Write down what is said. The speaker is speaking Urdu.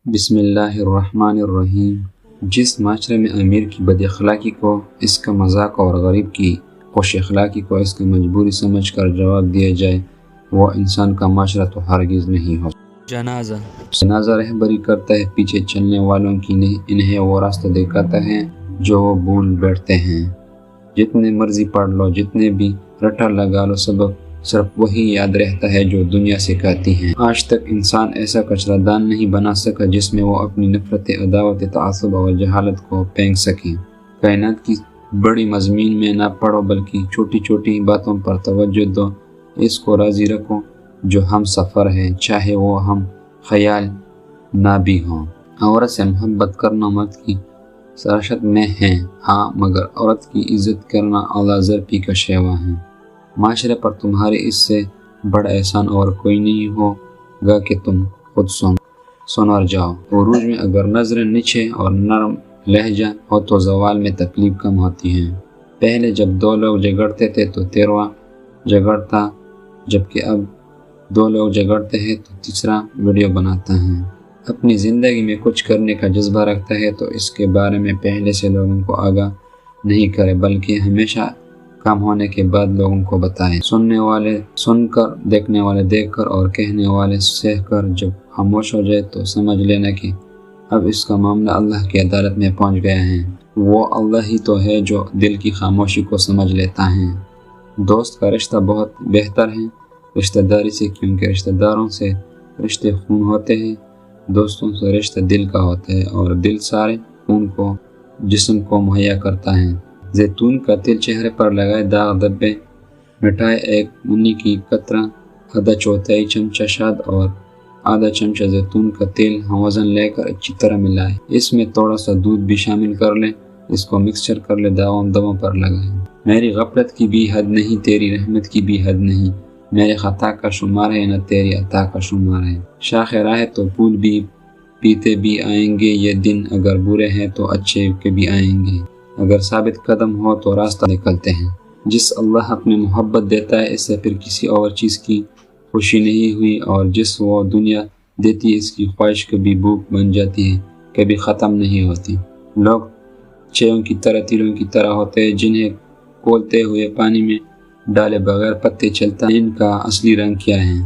بسم اللہ الرحمن الرحیم۔ جس معاشرے میں امیر کی بد اخلاقی کو اس کا مذاق اور غریب کی خوش اخلاقی کو اس کا مجبوری سمجھ کر جواب دیا جائے، وہ انسان کا معاشرہ تو ہرگز نہیں ہو۔ جنازہ رہبری کرتا ہے پیچھے چلنے والوں کی نہیں، انہیں وہ راستہ دکھاتا ہے جو وہ بھول بیٹھتے ہیں۔ جتنے مرضی پڑھ لو، جتنے بھی رٹا لگا لو، سبق صرف وہی یاد رہتا ہے جو دنیا سکھاتی ہیں۔ آج تک انسان ایسا کچرا دان نہیں بنا سکا جس میں وہ اپنی نفرت، عداوت، تعصب اور جہالت کو پھینک سکے۔ کائنات کی بڑی مضمین میں نہ پڑھو بلکہ چھوٹی چھوٹی باتوں پر توجہ دو، اس کو راضی رکھو جو ہم سفر ہے، چاہے وہ ہم خیال نہ بھی ہوں۔ عورت سے محبت کرنا مرد کی سراشت میں ہے، ہاں، مگر عورت کی عزت کرنا اعلیٰ ضرفی کا شیوا ہے۔ معاشرے پر تمہارے اس سے بڑا احسان اور کوئی نہیں ہوگا کہ تم خود سنور جاؤ۔ عروج میں اگر نظر نیچے اور نرم لہجہ ہو تو زوال میں تکلیف کم ہوتی ہے۔ پہلے جب دو لوگ جھگڑتے تھے تو تیسرا جھگڑتا، جبکہ اب دو لوگ جھگڑتے ہیں تو تیسرا ویڈیو بناتا ہے۔ اپنی زندگی میں کچھ کرنے کا جذبہ رکھتا ہے تو اس کے بارے میں پہلے سے لوگوں کو آگاہ نہیں کرے، بلکہ ہمیشہ کام ہونے کے بعد لوگوں کو بتائیں۔ سننے والے سن کر، دیکھنے والے دیکھ کر اور کہنے والے سہ کر جب خاموش ہو جائے تو سمجھ لینا کہ اب اس کا معاملہ اللہ کی عدالت میں پہنچ گیا ہے۔ وہ اللہ ہی تو ہے جو دل کی خاموشی کو سمجھ لیتا ہے۔ دوست کا رشتہ بہت بہتر ہے رشتہ داری سے، کیونکہ رشتہ داروں سے رشتے خون ہوتے ہیں، دوستوں سے رشتہ دل کا ہوتا ہے، اور دل سارے خون کو، جسم کو مہیا کرتا ہے۔ زیتون کا تیل چہرے پر لگائے، داغ دھبے مٹائے، ایک منی کی قطرہ، آدھا چوتھائی چمچہ شہد اور آدھا چمچہ زیتون کا تیل ہم وزن لے کر اچھی طرح ملائے۔ اس میں تھوڑا سا دودھ بھی شامل کر لیں، اس کو مکسچر کر لیں، داغوں پر لگائیں۔ میری غفلت کی بھی حد نہیں، تیری رحمت کی بھی حد نہیں، میرے خطا کا شمار ہے نہ تیری عطا کا شمار ہے۔ شاخ راہ تو پھول بھی پیتے بھی آئیں گے یہ دن، اگر برے ہیں تو اچھے کے بھی آئیں گے، اگر ثابت قدم ہو تو راستہ نکلتے ہیں۔ جس اللہ اپنی محبت دیتا ہے اس سے پھر کسی اور چیز کی خوشی نہیں ہوئی، اور جس وہ دنیا دیتی ہے اس کی خواہش کبھی بھوک بن جاتی ہے، کبھی ختم نہیں ہوتی۔ لوگ چیوں کی طرح، تیروں کی طرح ہوتے ہیں جنہیں کھولتے ہوئے پانی میں ڈالے بغیر پتے چلتا ہے، ان کا اصلی رنگ کیا ہے؟